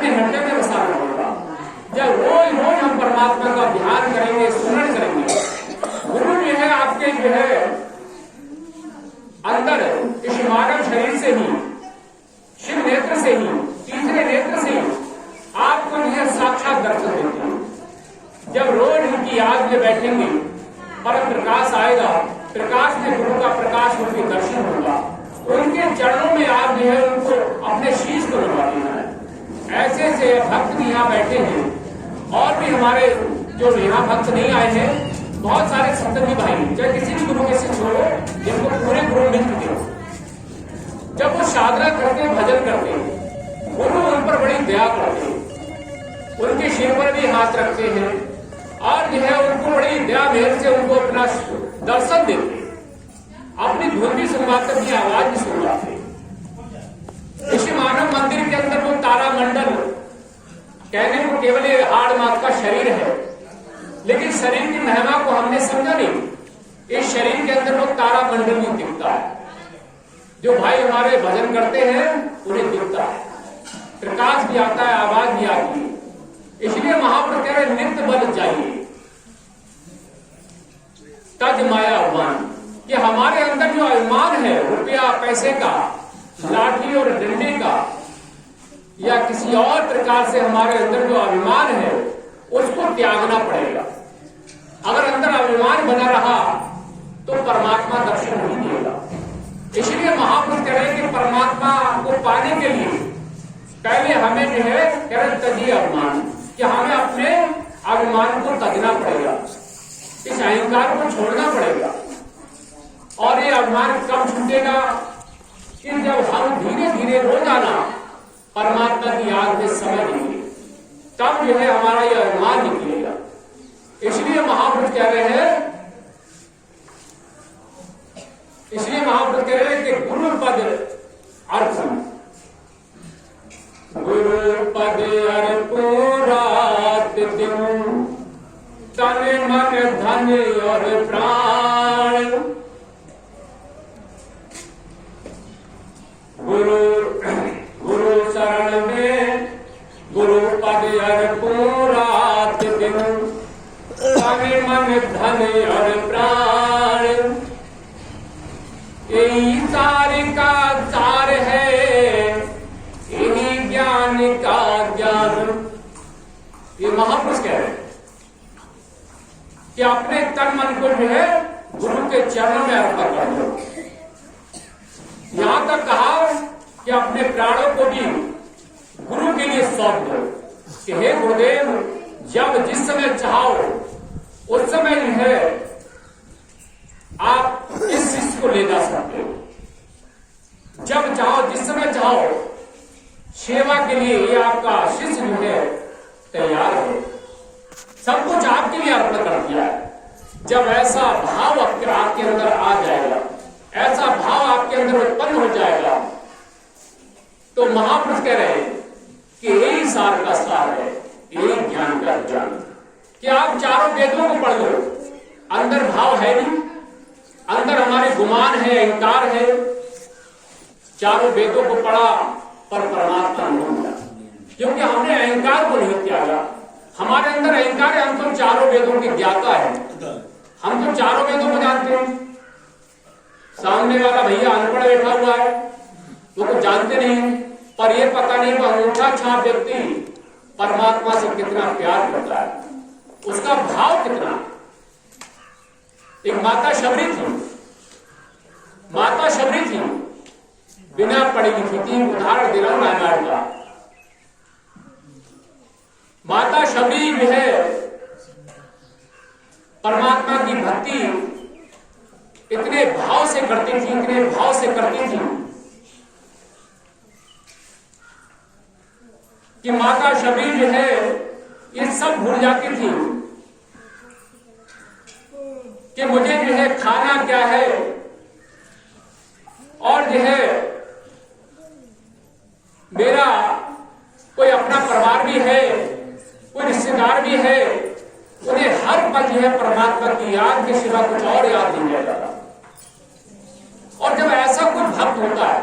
अपने हृदय में बसाना होगा। जब रोज रोज हम परमात्मा का ध्यान करेंगे, स्मरण करेंगे, गुरु जो है आपके जो है अंदर इस मानव शरीर से ही, शिव नेत्र से ही, तीसरे नेत्र से ही आपको यह साक्षात दर्शन देते हैं। जब रोज उनकी याद में बैठेंगे, परम प्रकाश आएगा, प्रकाश में गुरु का प्रकाश उनके दर्शन होगा, उनके चरणों में आप जो है उनको अपने शीश को लगा देना है। ऐसे ऐसे भक्त भी यहाँ बैठे हैं, और भी हमारे जो यहाँ भक्त नहीं आए हैं, बहुत सारे सत्संगी भाई, चाहे किसी भी गुरु के शिष्य हो, जिनको पूरे गुरु मिल चुके हो, जब वो साधना करते, भजन करते, गुरु उन पर बड़ी दया करते, उनके सिर पर भी हाथ रखते हैं, और जो है उनको बड़ी दया मेहर से उनको अपना दर्शन देते, अपनी धुन भी सुनवाते, अपनी आवाज भी सुनवाते। इसी मानव मंदिर के अंदर वो तारा मंडल कहने को केवल ये हाड़ मात का शरीर है, लेकिन शरीर की महिमा को हमने समझा नहीं। इस शरीर के अंदर वो तारा मंडल भी दिखता है। जो भाई हमारे भजन करते हैं उन्हें दिखता है, प्रकाश भी आता है, आवाज भी आती है। इसलिए महाप्रभु कह रहे नित्य बल चाहिए, तज माया अभिमान, कि हमारे अंदर जो अभिमान है रुपया पैसे का, लाठी और डंडे का, या किसी और प्रकार से हमारे अंदर जो अभिमान है उसको त्यागना पड़ेगा। अगर अंदर अभिमान बना रहा तो परमात्मा दर्शन नहीं देगा। इसलिए महापुरुष कह रहे हैं कि परमात्मा को पाने के लिए पहले हमें जो है कह रहे तजिए अभिमान, कि हमें अपने अभिमान को तजना पड़ेगा, इस अहंकार को छोड़ना पड़ेगा। और ये अभिमान कब छूटेगा? कि जब हम धीरे धीरे रोजाना परमात्मा की याद में समय देंगे, तब जो है हमारा यह अभिमान निकलेगा। इसलिए महापुरुष कह रहे हैं, कि गुरु पद अर्पण, गुरु पद अर्पण रात दिन, तन मन धन और प्राण, गुरु शरण में गुरु पद अर्पण रात दिन, तन मन धन और प्राण, यही सार का सार है, यही ज्ञान का ज्ञान। ये महापुरुष कह रहे हैं कि अपने तन मन को जो है गुरु के चरणों में अर्पण कर दो। यहां तक कहा कि अपने प्राणों को भी गुरु के लिए सौंप दो, कि हे गुरुदेव, जब जिस समय चाहो उस समय जो है आप इस शिष्य को ले जा सकते हो। जब चाहो, जिस समय चाहो, सेवा के लिए ये आपका शिष्य जो है तैयार है, सब कुछ आपके लिए अर्पण कर दिया है। जब ऐसा भाव आपके अंदर आ जाएगा, ऐसा भाव आपके अंदर उत्पन्न हो जाएगा, तो महापुरुष कह रहे हैं कि यही सार का सार है, यही ज्ञान का ज्ञान, कि आप चारों वेदों को पढ़ लो, अंदर भाव है नहीं, अंदर हमारे गुमान है, अहंकार है। चारों वेदों को पढ़ा पर परमात्मा नहीं मिला, क्योंकि हमने अहंकार को नहीं त्यागा। हमारे अंदर अहंकार है, हम तो चारों वेदों की ज्ञाता है, हम तो चारों वेदों को जानते हैं। सामने वाला भैया अनपढ़ बैठा हुआ है, वो कुछ जानते नहीं, पर ये पता नहीं वो अंगूठा छाप व्यक्ति परमात्मा से कितना प्यार करता है, उसका भाव कितना। एक माता शबरी थी, बिना पढ़ी लिखी थी। उदाहरण दे रहा हूं रामायण का। माता शबरी जो है परमात्मा की भक्ति इतने भाव से करती थी कि माता शबरी जो है ये सब भूल जाती थी कि मुझे जो है खाना क्या है, और जो है मेरा कोई अपना परिवार भी है, कोई रिश्तेदार भी है, उन्हें हर पल जो है परमात्मा की याद के सिवा कुछ और याद नहीं रहता। और जब ऐसा कोई भक्त होता है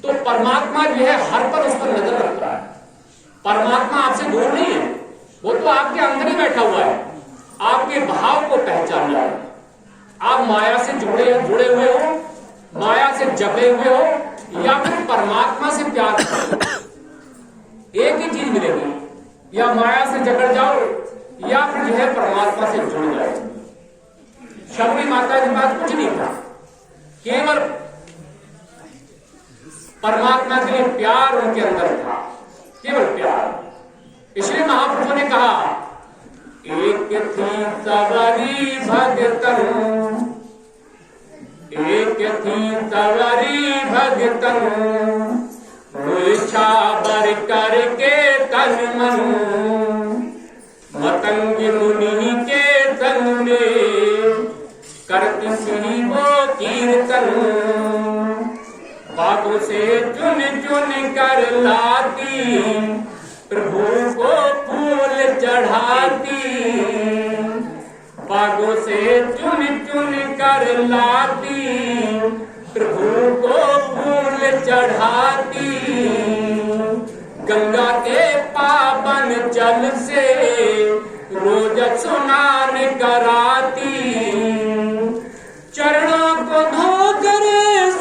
तो परमात्मा जो है हर पल उस पर नजर रखता है। परमात्मा आपसे दूर नहीं है, वो तो आपके अंदर ही बैठा हुआ है। आपके भाव को पहचानना है। आप माया से जुड़े हुए हो, माया से जकड़े हुए हो, या फिर परमात्मा से प्यार करो। एक ही चीज मिलेगी, या माया से जकड़ जाओ या फिर जो है परमात्मा से जुड़ जाओ। शबरी माता के पास कुछ नहीं था, केवल परमात्मा के लिए प्यार उनके अंदर था, केवल प्यार। इसलिए महाप्रभु ने कहा, एक थी तवरी भगतन, एक थी तवरी भगतन, मूर्छा बर करके तन मन, मतंग मुनि के तन में करती सी वो कीर्तन, बागों से चुन चुन कर लाती, प्रभु को फूल चढ़ाती, बागों से चुन चुन कर लाती, प्रभु को फूल चढ़ाती, गंगा के पावन जल से रोज स्नान कराती, चरणों को धोकर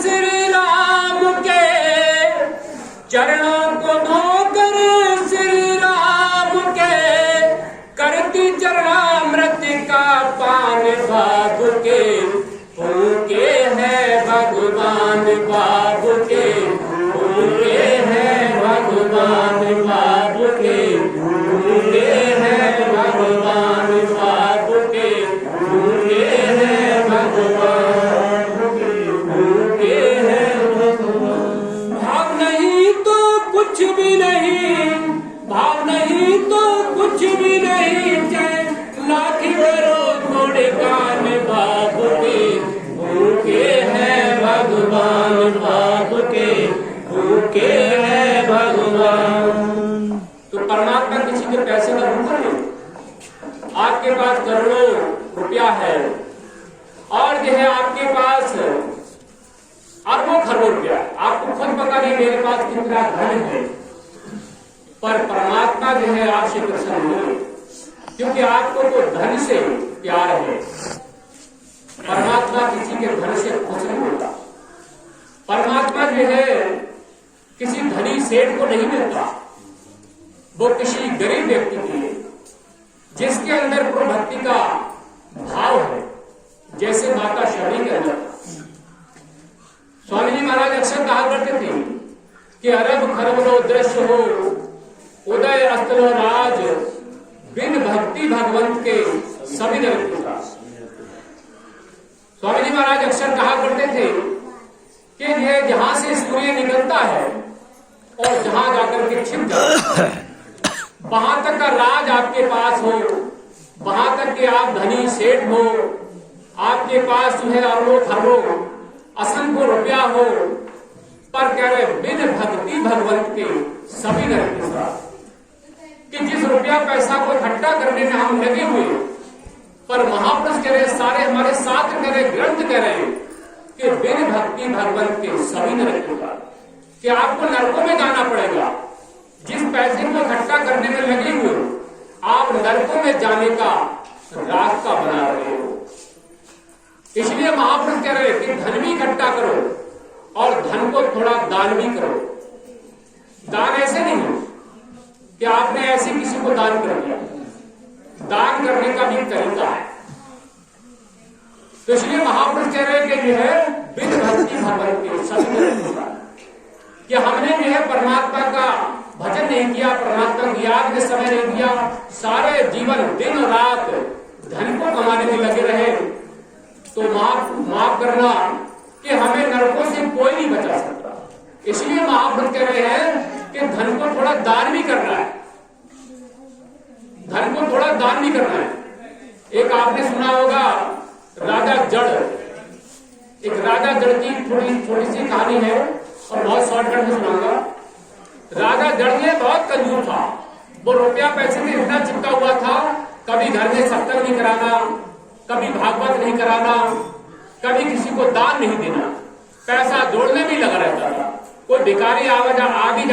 श्री राम के, चरणों को धोकर श्री राम के, करती चरणामृत का पान बाबू के, उनके है भगवान बाबू के, उनके है भगवान बाबू के, उनके है भगवान बाबू के, उनके है भगवान, उनके है भगवान। भाव नहीं तो कुछ भी नहीं, भाव नहीं तो कुछ भी नहीं, चाहे लाख करो घोड़े कान बाबू के, उनके है भगवान बाबू के, उनके है भगवान। तो परमात्मा किसी के पैसे का भूखा नहीं। आपके पास करोड़ों रुपया है और जो है आपके पास अरबों खरबों रुपया, आपको खुद पता नहीं मेरे पास कितना धन है, पर परमात्मा जो है आपसे प्रसन्न नहीं, क्योंकि आपको तो धन से प्यार है। परमात्मा किसी के धन से खुश नहीं होता। परमात्मा जो है किसी धनी सेठ को नहीं मिलता, वो किसी गरीब व्यक्ति के लिए जिसके अंदर प्रभु भक्ति का भाव है, जैसे माता शबरी के अंदर। स्वामी जी महाराज अक्सर कहा करते थे कि अरब खरब लो दृश्य हो, उदय अस्तलो राज, बिन भक्ति भगवंत के सभी दर्द का। स्वामी जी महाराज अक्सर कहा करते थे कि ये जहां से सूर्य निकलता है और जहां जाकर के छिप जाता है, वहां तक का राज आपके पास हो, वहां तक के आप धनी सेठ हो, आपके पास जो है अरबों खरबों असंख्य रुपया हो, पर कह रहे बिन भक्ति भगवंत के सभी नरक के साथ। कि जिस रुपया पैसा को इकट्ठा करने में हम लगे हुए, पर महापुरुष कह रहे, सारे हमारे साथ कह रहे, ग्रंथ कह रहे कि बिन भक्ति भगवंत के सभी नरक के साथ, कि आपको नरकों में जाना पड़ेगा। जिस पैसे को इकट्ठा करने में लगे हुए आप नरकों में जाने का रास्ता बना रहे हो। इसलिए महापुरुष कह रहे कि धन भी इकट्ठा करो और धन को थोड़ा दान भी करो। दान ऐसे नहीं कि आपने ऐसे किसी को दान कर दिया, दान करने का भी तरीका है। तो इसलिए महापुरुष कह रहे कि जो है बिन भक्ति भगवंत के सभी, कि हमने जो है परमात्मा का भजन नहीं किया, परमात्मा की याद में समय नहीं दिया, सारे जीवन दिन रात धन को कमाने में लगे रहे, तो माफ करना कि हमें नरकों से कोई नहीं बचा सकता। इसलिए महापुरुष कह रहे हैं कि धन को थोड़ा दान भी करना है, धन को थोड़ा दान भी करना है। एक आपने सुना होगा राजा जड़, एक राजा जड़ की थोड़ी सी कहानी है और बहुत शॉर्टकट में सुनाऊंगा। राजा जड़ में बहुत कंजूस था, वो रुपया पैसे में इतना चिपका हुआ था, कभी घर में सत्संग नहीं कराना, कभी भागवत नहीं कराना, कभी किसी को दान नहीं देना, पैसा जोड़ने में लगा रहता था। कोई भिखारी आ भी